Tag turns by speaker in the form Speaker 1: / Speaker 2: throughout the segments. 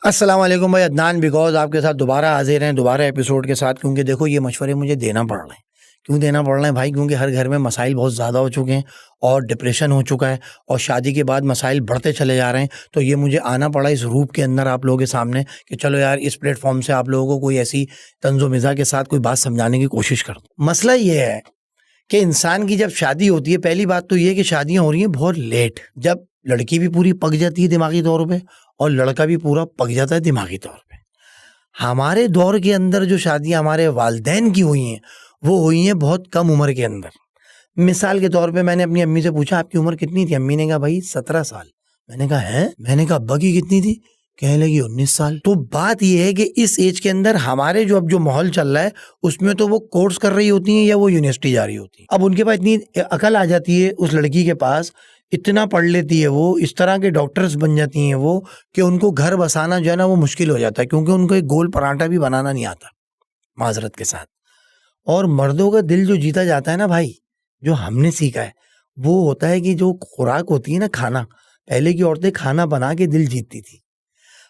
Speaker 1: अस्सलाम वालेकुम भाई, अदनान बिकॉज आपके साथ दोबारा हाजिर हैं दोबारा एपिसोड के साथ। क्योंकि देखो ये मशवरे मुझे देना पड़ रहे हैं। क्यों देना पड़ रहे हैं भाई? क्योंकि हर घर में मसाइल बहुत ज़्यादा हो चुके हैं और डिप्रेशन हो चुका है और शादी के बाद मसाइल बढ़ते चले जा रहे हैं। तो ये मुझे आना पड़ा इस रूप के अंदर आप लोगों के सामने कि चलो यार इस प्लेटफॉर्म से आप लोगों को कोई ऐसी तंज़ो मिज़ा के साथ कोई बात समझाने की कोशिश कर दूं। मसला ये है कि इंसान की जब शादी होती है, पहली बात तो ये है कि शादियाँ हो रही हैं बहुत लेट, जब लड़की भी पूरी पक जाती है दिमागी तौर पे और लड़का भी पूरा पक जाता है दिमागी तौर पे। हमारे दौर के अंदर जो शादियाँ हमारे वालिदैन की हुई हैं वो हुई हैं बहुत कम उम्र के अंदर। मिसाल के तौर पे मैंने अपनी अम्मी से पूछा आपकी उम्र कितनी थी? अम्मी ने कहा भाई 17 साल। मैंने कहा है? मैंने कहा अब्बा की कितनी थी? कहने लगी 19 साल। तो बात यह है कि इस एज के अंदर हमारे जो अब जो माहौल चल रहा है उसमें तो वो कोर्स कर रही होती हैं या वो यूनिवर्सिटी जा रही होती है। अब उनके पास इतनी अकल आ जाती है उस लड़की के पास, इतना पढ़ लेती है वो, इस तरह के डॉक्टर्स बन जाती हैं वो कि उनको घर बसाना जो है ना वो मुश्किल हो जाता है, क्योंकि उनको एक गोल पराठा भी बनाना नहीं आता माजरत के साथ। और मर्दों का दिल जो जीता जाता है ना भाई, जो हमने सीखा है वो होता है कि जो खुराक होती है ना, खाना, पहले की औरतें खाना बना के दिल जीतती थी।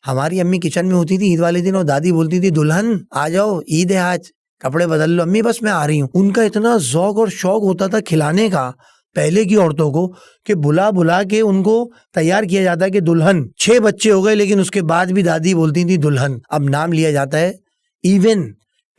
Speaker 1: हमारी अम्मी किचन में होती थी ईद वाले दिन और दादी बोलती थी दुल्हन आ जाओ, ईद है आज, कपड़े बदल लो। अम्मी बस मैं आ रही हूँ। उनका इतना ज़ौक और शौक होता था खिलाने का पहले की औरतों को कि बुला बुला के उनको तैयार किया जाता है कि दुल्हन। 6 बच्चे हो गए लेकिन उसके बाद भी दादी बोलती थी दुल्हन। अब नाम लिया जाता है, इवन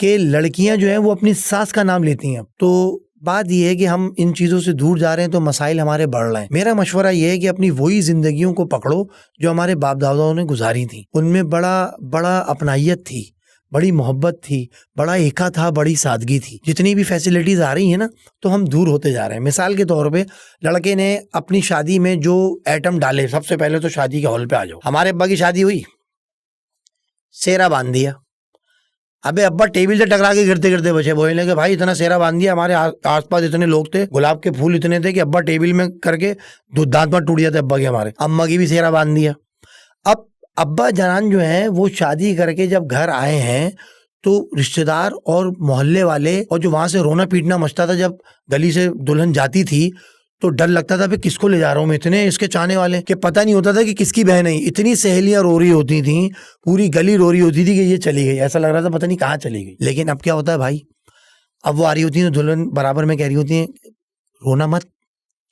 Speaker 1: के लड़कियां जो हैं वो अपनी सास का नाम लेती हैं। तो बात यह है कि हम इन चीज़ों से दूर जा रहे हैं तो मसाइल हमारे बढ़ रहे हैं। मेरा मशवरा यह है कि अपनी वही जिंदगियों को पकड़ो जो हमारे बाप दादाओं ने गुजारी थी। उनमें बड़ा बड़ा अपनाइयत थी, बड़ी मोहब्बत थी, बड़ा एका था, बड़ी सादगी थी। जितनी भी फैसिलिटीज आ रही है ना तो हम दूर होते जा रहे हैं। मिसाल के तौर पे लड़के ने अपनी शादी में जो एटम डाले, सबसे पहले तो शादी के हॉल पे आ जाओ। हमारे अब्बा की शादी हुई, सेहरा बांध दिया। अबे अब्बा टेबल से टकरा के गिरते गिरते बचे। बोलने के भाई इतना सेहरा बांध दिया, हमारे आसपास इतने लोग थे, गुलाब के फूल इतने थे कि अब्बा टेबल में करके दांत में टूट जाते अब्बा के। हमारे अम्मा की भी सेहरा बांध दिया। अब अब्बा जान जो है वो शादी करके जब घर आए हैं तो रिश्तेदार और मोहल्ले वाले और जो वहां से रोना पीटना मचता था जब गली से दुल्हन जाती थी तो डर लगता था फिर किसको ले जा रहा हूँ मैं, इतने इसके चाहने वाले कि पता नहीं होता था कि किसकी बहन है। इतनी सहेलियां रो रही होती थी, पूरी गली रो रही होती थी कि ये चली गई, ऐसा लग रहा था पता नहीं कहाँ चली गई। लेकिन अब क्या होता है भाई, अब वो आ रही होती है तो दुल्हन बराबर में कह रही होती है रोना मत,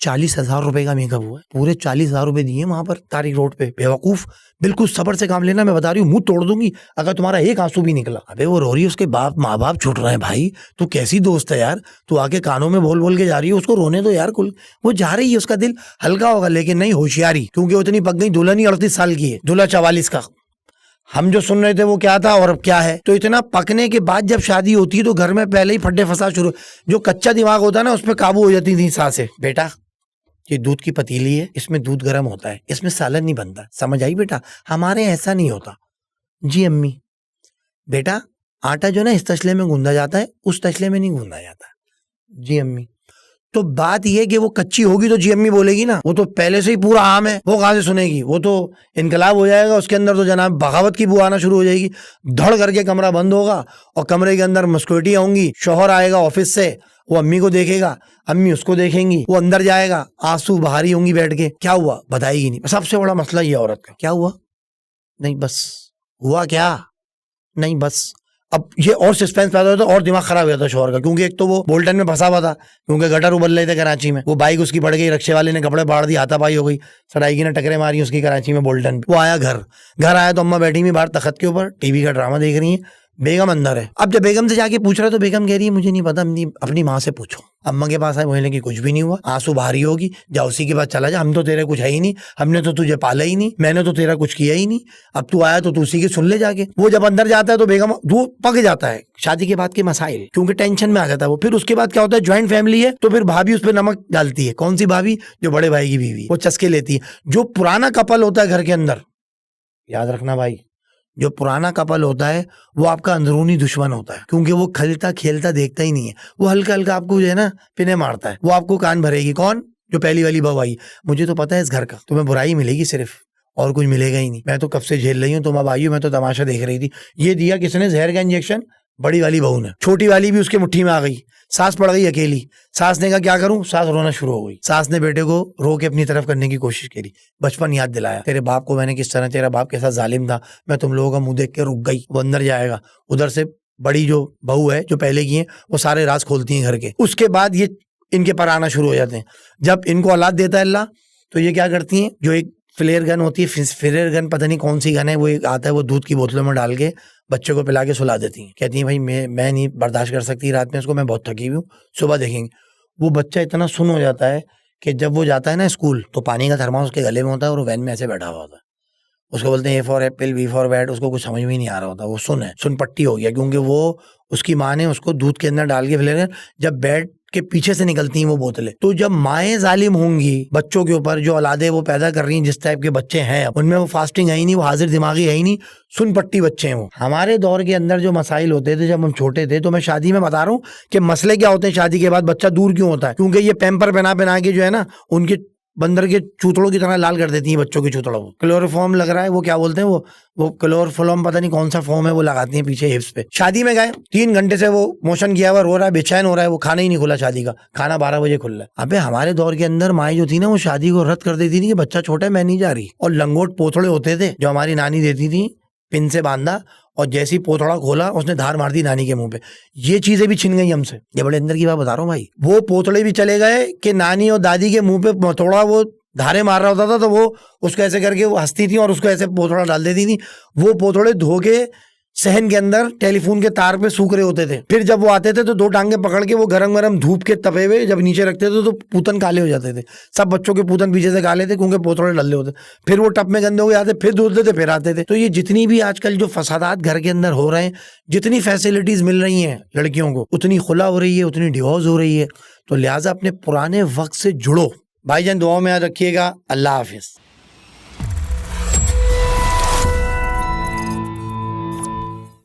Speaker 1: 40,000 रुपए का मेकअप हुआ है, पूरे 40,000 रुपए दिए वहां पर तारिक रोड पे। बेवकूफ, बिल्कुल सब्र से काम लेना, मैं बता रही हूँ मुंह तोड़ दूंगी अगर तुम्हारा एक आंसू भी निकला। अबे वो रो रही है, उसके बाप माँ बाप छूट रहे हैं भाई, तू कैसी दोस्त है यार, तू आके कानों में बोल बोल के जा रही है, उसको रोने दो यार। कुल वो जा रही है, उसका दिल हल्का होगा। लेकिन नहीं, होशियारी, क्योंकि वो इतनी पक गई। दुल्हन ही 38 साल की है, दूल्हा 44 का। हम जो सुन रहे थे वो क्या था और अब क्या है। तो इतना पकने के बाद जब शादी होती है तो घर में पहले ही फड्डे फसाद शुरू। जो कच्चा दिमाग होता है ना उस पर काबू हो जाती थी सासें। बेटा ये दूध की पतीली है, इसमें दूध गर्म होता है, इसमें सालन नहीं बनता, समझ आई बेटा? हमारे ऐसा नहीं होता। जी अम्मी। बेटा आटा जो ना इस तसले में गूंदा जाता है, उस तसले में नहीं गूंदा जाता। जी अम्मी। तो बात यह कि वो कच्ची होगी तो जी अम्मी बोलेगी ना, वो तो पहले से ही पूरा आम है, वो कहां से सुनेगी? वो तो इनकलाब हो जाएगा उसके अंदर, तो जनाब बगावत की बू आना शुरू हो जाएगी। धड़ करके कमरा बंद होगा और कमरे के अंदर मस्कुटियां होंगी। शौहर आएगा ऑफिस से, वो अम्मी को देखेगा, अम्मी उसको देखेंगी, वो अंदर जाएगा, आंसू बाहरी होंगी बैठ के। क्या हुआ? बताएगी नहीं। सबसे बड़ा मसला ये औरत का, क्या हुआ? नहीं बस। हुआ क्या? नहीं बस। अब ये और सस्पेंस पैदा होता और दिमाग खराब हो जाता शौहर का, क्योंकि एक तो वो बोल्टन में फंसा हुआ था, क्योंकि गटर उबल रहे थे कराची में। वो बाइक उसकी पड़ गई, रिक्शे वाले ने कपड़े फाड़ दिए, हाथापाई हो गई, सड़ाई ने टकरे मारी उसकी कराची में बोल्टन पे। वो आया घर आया तो अम्मा बैठी हुई बाहर तख्त के ऊपर, टीवी का ड्रामा देख रही है, बेगम अंदर है। अब जब बेगम से जाके पूछ रहा तो बेगम कह रही है मुझे नहीं पता, अपनी माँ से पूछो। अम्मा के पास आए, बोलने की कुछ भी नहीं हुआ, आंसू बाहरी होगी, जा उसी के बाद चला जा, हम तो तेरे कुछ है ही नहीं, हमने तो तुझे पाला ही नहीं, मैंने तो तेरा कुछ किया ही नहीं, अब तू आया तो तू उसी की सुन ले जाके। वो जब अंदर जाता है तो बेगम वो पक जाता है शादी के बाद के मसाइल, क्योंकि टेंशन में आ जाता है वो। फिर उसके बाद क्या होता है, ज्वाइंट फैमिली है तो फिर भाभी उस पर नमक डालती है। कौन सी भाभी? जो बड़े भाई की बीवी, वो चस्के लेती है। जो पुराना कपल होता है घर के अंदर, याद रखना भाई, जो पुराना कपल होता है वो आपका अंदरूनी दुश्मन होता है, क्योंकि वो खलता खेलता देखता ही नहीं है। वो हल्का हल्का आपको जो है ना पिने मारता है, वो आपको कान भरेगी। कौन? जो पहली वाली बहू आई। मुझे तो पता है इस घर का, तुम्हें बुराई मिलेगी सिर्फ, और कुछ मिलेगा ही नहीं। मैं तो कब से झेल रही हूँ, तुम अब आई हो, मैं तो तमाशा देख रही थी। ये दिया किसने? जहर का इंजेक्शन? बड़ी वाली बहू ने, छोटी वाली भी उसके मुट्ठी में आ गई, सास पड़ गई अकेली। सास ने कहा क्या करूं, सास रोना शुरू हो गई। सास ने बेटे को रो के अपनी तरफ करने की कोशिश करी, बचपन याद दिलाया, तेरे बाप को मैंने किस तरह, तेरा बाप कैसा जालिम था, मैं तुम लोगों का मुंह देख के रुक गई। वो अंदर जाएगा, उधर से बड़ी जो बहू है जो पहले की है वो सारे राज खोलती हैं घर के। उसके बाद ये इनके पर आना शुरू हो जाते हैं। जब इनको औलाद देता है अल्लाह तो ये क्या करती हैं, जो एक फ्लेयर गन होती है, फ्लेयर गन पता नहीं कौन सी गन है, वो एक आता है, वो दूध की बोतलों में डाल के बच्चे को पिला के सुला देती हैं। कहती हैं भाई मैं नहीं बर्दाश्त कर सकती रात में इसको, मैं बहुत थकी हुई हूँ, सुबह देखेंगे। वो बच्चा इतना सुन हो जाता है कि जब वो जाता है ना स्कूल तो पानी का थर्मास उसके गले में होता है और वो वैन में ऐसे बैठा हुआ होता है। उसको बोलते हैं A for apple, B for bat, उसको कुछ समझ में ही नहीं आ रहा होता, वो सुन पट्टी हो गया, क्योंकि वो उसकी माँ ने उसको दूध के अंदर डाल के फ्लेयर, जब बैट के पीछे से निकलती हैं वो बोतलें। तो जब माएँ जालिम होंगी बच्चों के ऊपर, जो औलादे वो पैदा कर रही हैं, जिस टाइप के बच्चे हैं उनमें वो फास्टिंग है ही नहीं, वो हाजिर दिमागी है ही नहीं, सुन पट्टी बच्चे हैं वो। हमारे दौर के अंदर जो मसाइल होते थे जब हम छोटे थे, तो मैं शादी में बता रहा हूँ कि मसले क्या होते हैं शादी के बाद, बच्चा दूर क्यों होता है, क्योंकि ये पैम्पर पहना के जो है ना उनके बंदर के चूतड़ों की तरह लाल कर देती हैं बच्चों के चूतड़ों को। क्लोरोफॉर्म लग रहा है, वो क्या बोलते हैं, वो क्लोरोफॉर्म पता नहीं कौन सा फॉर्म है, वो लगाती हैं पीछे हिप्स पे। शादी में गए 3 घंटे से वो मोशन किया हुआ रो रहा है, बेचैन हो रहा है, वो खाना ही नहीं खुला शादी का, खाना 12 बजे खुल रहा है। अबे हमारे दौर के अंदर माएँ जो थी ना वो शादी को रद्द कर देती थी कि बच्चा छोटा है मैं नहीं जा रही, और लंगोट पोथड़े होते थे जो हमारी नानी देती थी, पिन से बांधा, और जैसी पोथड़ा खोला उसने धार मार दी नानी के मुंह पे। ये चीजें भी छिन गई हमसे, ये बड़े अंदर की बात बता रहा हूँ भाई। वो पोथड़े भी चले गए कि नानी और दादी के मुंह पे थोड़ा वो धारे मार रहा होता था तो वो उसको ऐसे करके वो हंसती थी और उसको ऐसे पोथड़ा डाल देती थी। वो पोथड़े धो के सहन के अंदर टेलीफोन के तार पे सूख रहे होते थे। फिर जब वो आते थे तो 2 टांगे पकड़ के वो गरम गरम धूप के तपे हुए जब नीचे रखते थे तो पूतन काले हो जाते थे। सब बच्चों के पूतन पीछे से काले थे क्योंकि पोथड़े डले होते। फिर वो टप में गंदे हो जाते, फिर धुलते थे, फिर आते थे। तो ये जितनी भी आजकल जो फसादात घर के अंदर हो रहे हैं, जितनी फैसिलिटीज मिल रही हैं लड़कियों को, उतनी खुला हो रही है, उतनी डिवोर्स हो रही है। तो लिहाजा अपने पुराने वक्त से जुड़ो। भाईजान दुआ में याद रखिएगा। अल्लाह हाफिज।